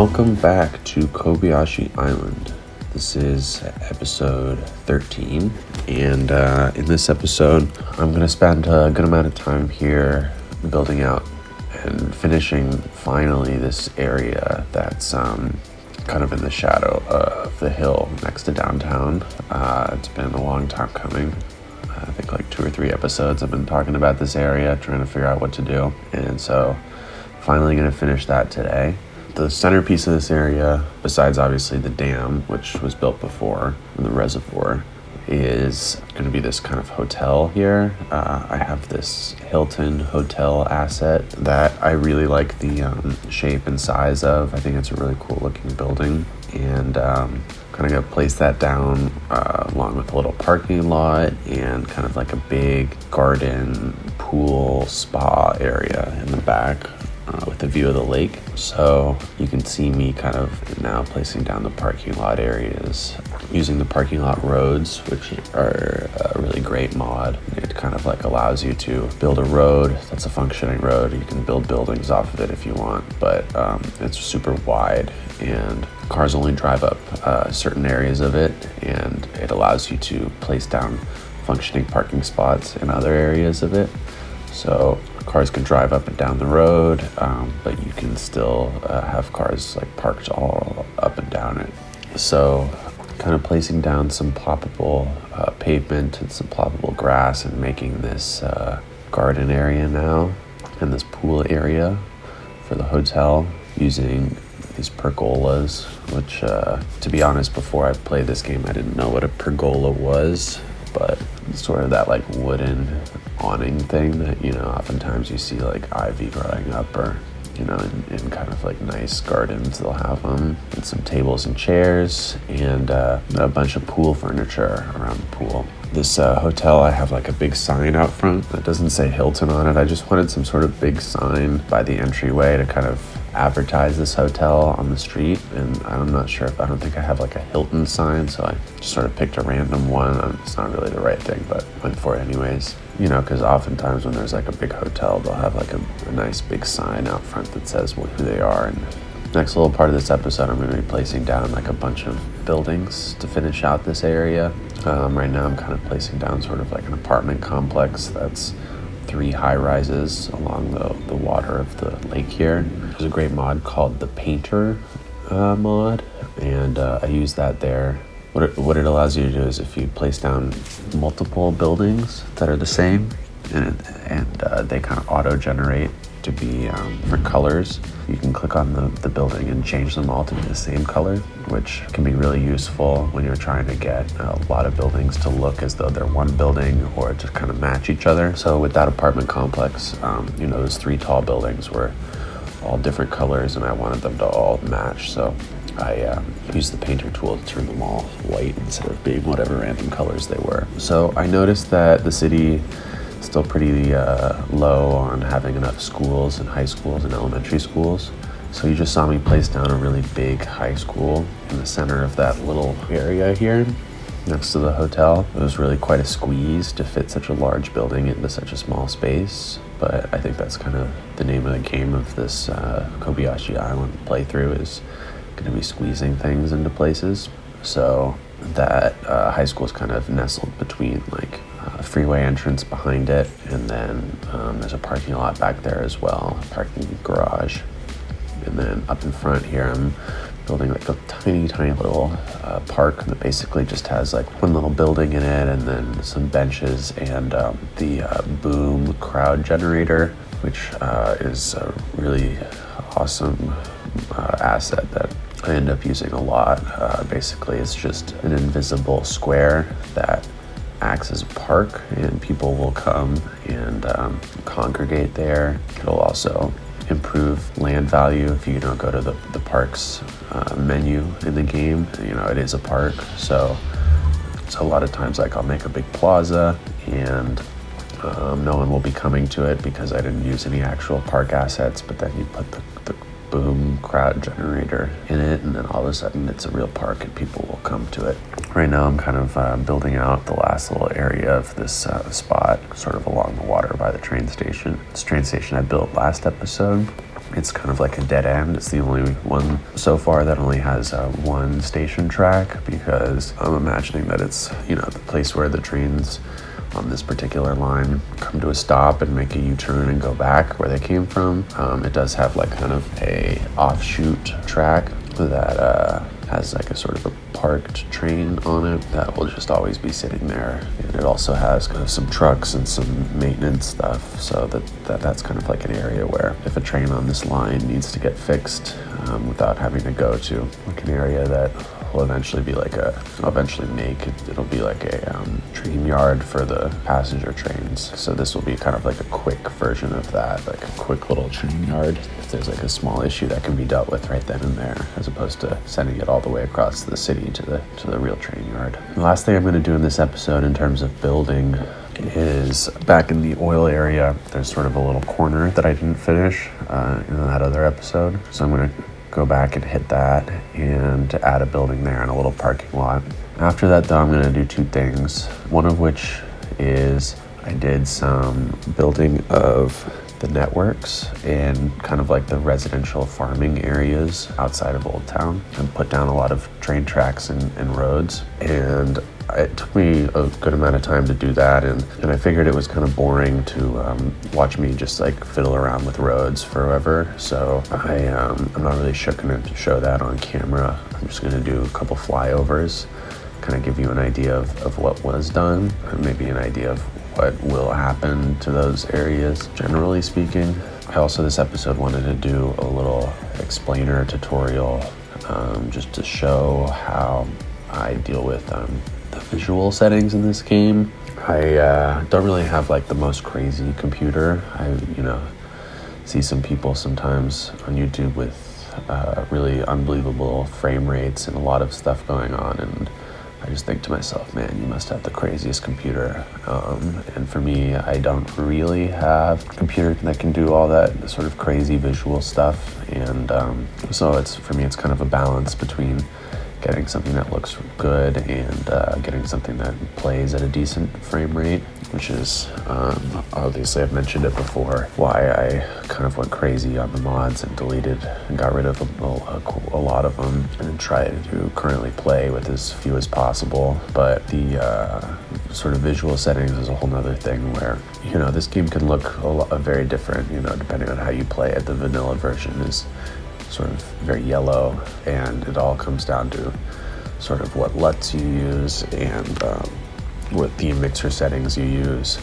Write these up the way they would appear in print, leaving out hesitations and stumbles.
Welcome back to Kobayashi Island. This is episode 13, and in this episode, I'm going to spend a good amount of time here building out and finishing finally this area that's kind of in the shadow of the hill next to downtown. It's been a long time coming. I think like 2 or 3 episodes I've been talking about this area, trying to figure out what to do, and so finally going to finish that today. The centerpiece of this area, besides obviously the dam, which was built before, and the reservoir, is going to be this kind of hotel here. I have this Hilton hotel asset that I really like the shape and size of. I think it's a really cool looking building, and kind of going to place that down along with a little parking lot and kind of like a big garden, pool, spa area in the back. With a view of the lake. So you can see me kind of now placing down the parking lot areas, using the parking lot roads, which are a really great mod. It kind of like allows you to build a road that's a functioning road. You can build buildings off of it if you want, but it's super wide and cars only drive up certain areas of it, and it allows you to place down functioning parking spots in other areas of it. So cars can drive up and down the road, but you can still have cars like parked all up and down it. So kind of placing down some ploppable pavement and some ploppable grass and making this garden area now and this pool area for the hotel using these pergolas, which to be honest, before I played this game I didn't know what a pergola was, but sort of that like wooden awning thing that, you know, oftentimes you see like ivy growing up, or, you know, in kind of like nice gardens they'll have them, and some tables and chairs, and a bunch of pool furniture around the pool. This hotel, I have like a big sign out front that doesn't say Hilton on it. I just wanted some sort of big sign by the entryway to kind of advertise this hotel on the street, and I'm not sure I don't think I have like a Hilton sign, so I just sort of picked a random one. It's not really the right thing, but went for it anyways. You know, because oftentimes when there's like a big hotel, they'll have like a nice big sign out front that says who they are. And next little part of this episode, I'm going to be placing down like a bunch of buildings to finish out this area. Right now I'm kind of placing down sort of like an apartment complex that's 3 high-rises along the water of the lake here. There's a great mod called the Painter mod, and I use that there. What it allows you to do is if you place down multiple buildings that are the same, and they kind of auto-generate to be for colors, you can click on the building and change them all to be the same color, which can be really useful when you're trying to get a lot of buildings to look as though they're one building or to kind of match each other. So with that apartment complex, you know, those 3 tall buildings were all different colors, and I wanted them to all match. So I used the painter tool to turn them all white instead of being whatever random colors they were. So I noticed that the city is still pretty low on having enough schools and high schools and elementary schools. So you just saw me place down a really big high school in the center of that little area here next to the hotel. It was really quite a squeeze to fit such a large building into such a small space, but I think that's kind of the name of the game of this Kobayashi Island playthrough, is going to be squeezing things into places. So that high school is kind of nestled between like a freeway entrance behind it, and then there's a parking lot back there as well, a parking garage. And then up in front here I'm building like a tiny little park that basically just has like one little building in it, and then some benches, and the boom crowd generator, which is a really awesome asset that I end up using a lot. Basically it's just an invisible square that acts as a park, and people will come and congregate there. It'll also improve land value if you don't go to the park's menu in the game. You know, it is a park, so a lot of times like I'll make a big plaza, and no one will be coming to it because I didn't use any actual park assets, but then you put the boom crowd generator in it, and then all of a sudden it's a real park and people will come to it. Right now I'm kind of building out the last little area of this spot sort of along the water by the train station. This train station I built last episode, It's kind of like a dead end. It's the only one so far that only has one station track, because I'm imagining that it's, the place where the trains on this particular line come to a stop and make a U-turn and go back where they came from. It does have like kind of a offshoot track that has like a sort of a parked train on it that will just always be sitting there. And it also has kind of some trucks and some maintenance stuff, so that's kind of like an area where if a train on this line needs to get fixed without having to go to like an area that will eventually be like it'll be like a train yard for the passenger trains. So this will be kind of like a quick version of that, like a quick little train yard if there's like a small issue that can be dealt with right then and there, as opposed to sending it all the way across the city to the real train yard. The last thing I'm going to do in this episode in terms of building is back in the oil area. There's sort of a little corner that I didn't finish in that other episode, so I'm going to go back and hit that and add a building there and a little parking lot. After that though, I'm going to do two things, one of which is I did some building of the networks in kind of like the residential farming areas outside of Old Town, and put down a lot of train tracks and roads. And it took me a good amount of time to do that, and I figured it was kind of boring to watch me just like fiddle around with roads forever. So I'm not really going to show that on camera. I'm just going to do a couple flyovers, kind of give you an idea of what was done, and maybe an idea of what will happen to those areas, generally speaking. I also, this episode, wanted to do a little explainer tutorial just to show how I deal with the visual settings in this game. I don't really have like the most crazy computer. I see some people sometimes on YouTube with really unbelievable frame rates and a lot of stuff going on, and I just think to myself, man, you must have the craziest computer. And for me, I don't really have a computer that can do all that sort of crazy visual stuff. And so for me, it's kind of a balance between getting something that looks good and getting something that plays at a decent frame rate, which is obviously, I've mentioned it before, why I kind of went crazy on the mods and deleted and got rid of a lot of them, and try to currently play with as few as possible. But the sort of visual settings is a whole nother thing where, this game can look very different, depending on how you play it. The vanilla version is sort of very yellow, and it all comes down to sort of what LUTs you use and what theme mixer settings you use,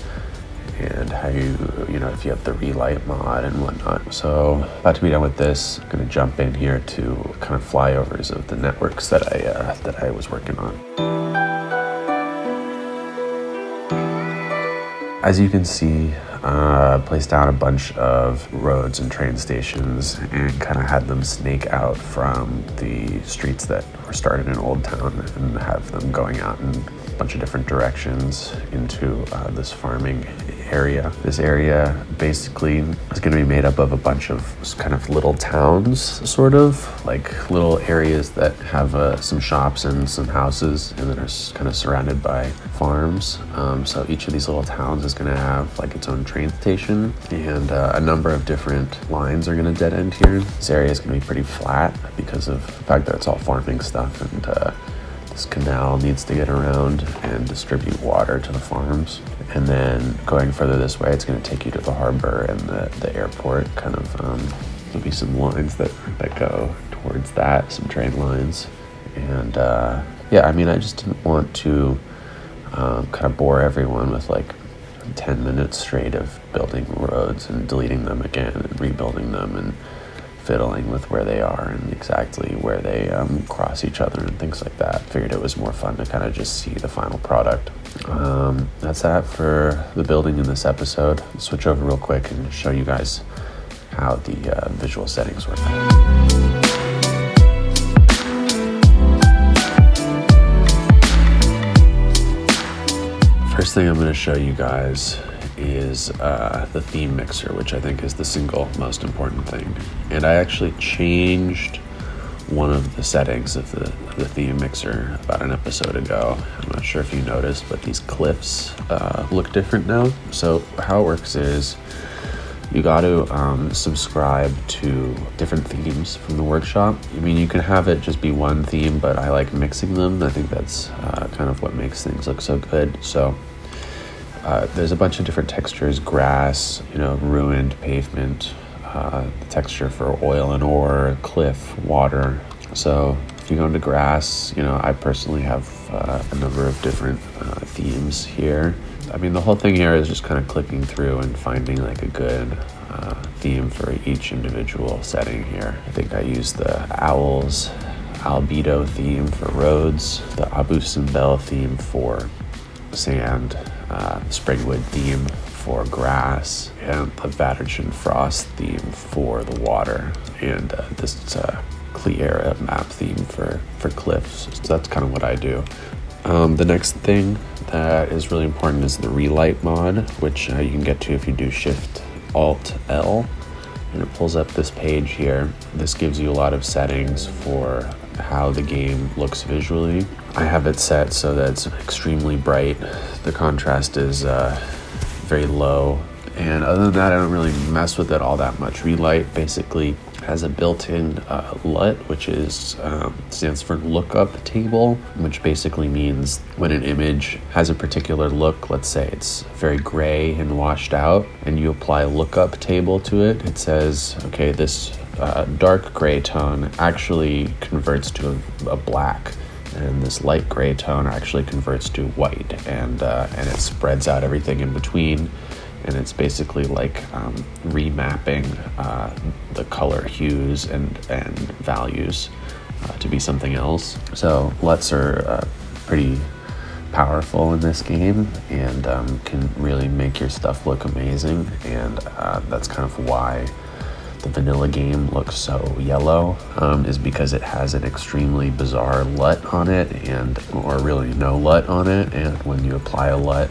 and how if you have the relight mod and whatnot. So about to be done with this, I'm going to jump in here to kind of flyovers of the networks that I was working on. As you can see, placed down a bunch of roads and train stations and kind of had them snake out from the streets that were started in Old Town, and have them going out in a bunch of different directions into this farming area. This area basically is going to be made up of a bunch of kind of little towns, sort of like little areas that have some shops and some houses, and that are kind of surrounded by farms. So each of these little towns is going to have like its own train station, and a number of different lines are going to dead end here. This area is going to be pretty flat because of the fact that it's all farming stuff, and this canal needs to get around and distribute water to the farms. And then going further this way, it's going to take you to the harbor and the airport. Kind of there'll be some lines that go towards that, some train lines. And I just didn't want to kind of bore everyone with like 10 minutes straight of building roads and deleting them again and rebuilding them and fiddling with where they are and exactly where they cross each other and things like that. Figured it was more fun to kind of just see the final product. That's that for the building in this episode. I'll switch over real quick and show you guys how the visual settings work. First thing I'm going to show you guys is the theme mixer, which I think is the single most important thing. And I actually changed one of the settings of the theme mixer about an episode ago. I'm not sure if you noticed, but these cliffs look different now. So how it works is you got to subscribe to different themes from the workshop. I mean, you can have it just be one theme, but I like mixing them. I think that's kind of what makes things look so good. So there's a bunch of different textures: grass, ruined pavement, the texture for oil and ore, cliff, water. So if you go into grass, I personally have a number of different themes here. I mean, the whole thing here is just kind of clicking through and finding like a good theme for each individual setting here. I think I used the owls albedo theme for roads, the Abu Simbel theme for sand, Springwood theme for grass, and the Vatterchen Frost theme for the water, and this Cleara map theme for cliffs. So that's kind of what I do. The next thing that is really important is the relight mod, which you can get to if you do Shift-Alt-L, and it pulls up this page here. This gives you a lot of settings for how the game looks visually. I have it set so that it's extremely bright. The contrast is very low, and other than that, I don't really mess with it all that much. Relight basically has a built-in LUT, which stands for lookup table, which basically means when an image has a particular look, let's say it's very gray and washed out, and you apply a lookup table to it, it says, okay, this dark gray tone actually converts to a black, and this light gray tone actually converts to white, and it spreads out everything in between. And it's basically like remapping the color hues and values to be something else. So LUTs are pretty powerful in this game, and can really make your stuff look amazing. And that's kind of why the vanilla game looks so yellow, is because it has an extremely bizarre LUT on it, or really no LUT on it. And when you apply a LUT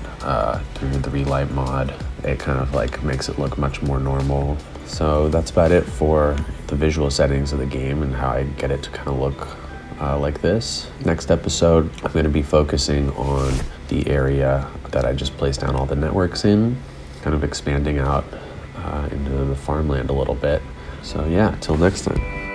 through the relight mod, it kind of like makes it look much more normal. So that's about it for the visual settings of the game and how I get it to kind of look like this. Next episode, I'm going to be focusing on the area that I just placed down all the networks in, kind of expanding out into the farmland a little bit. So yeah, till next time.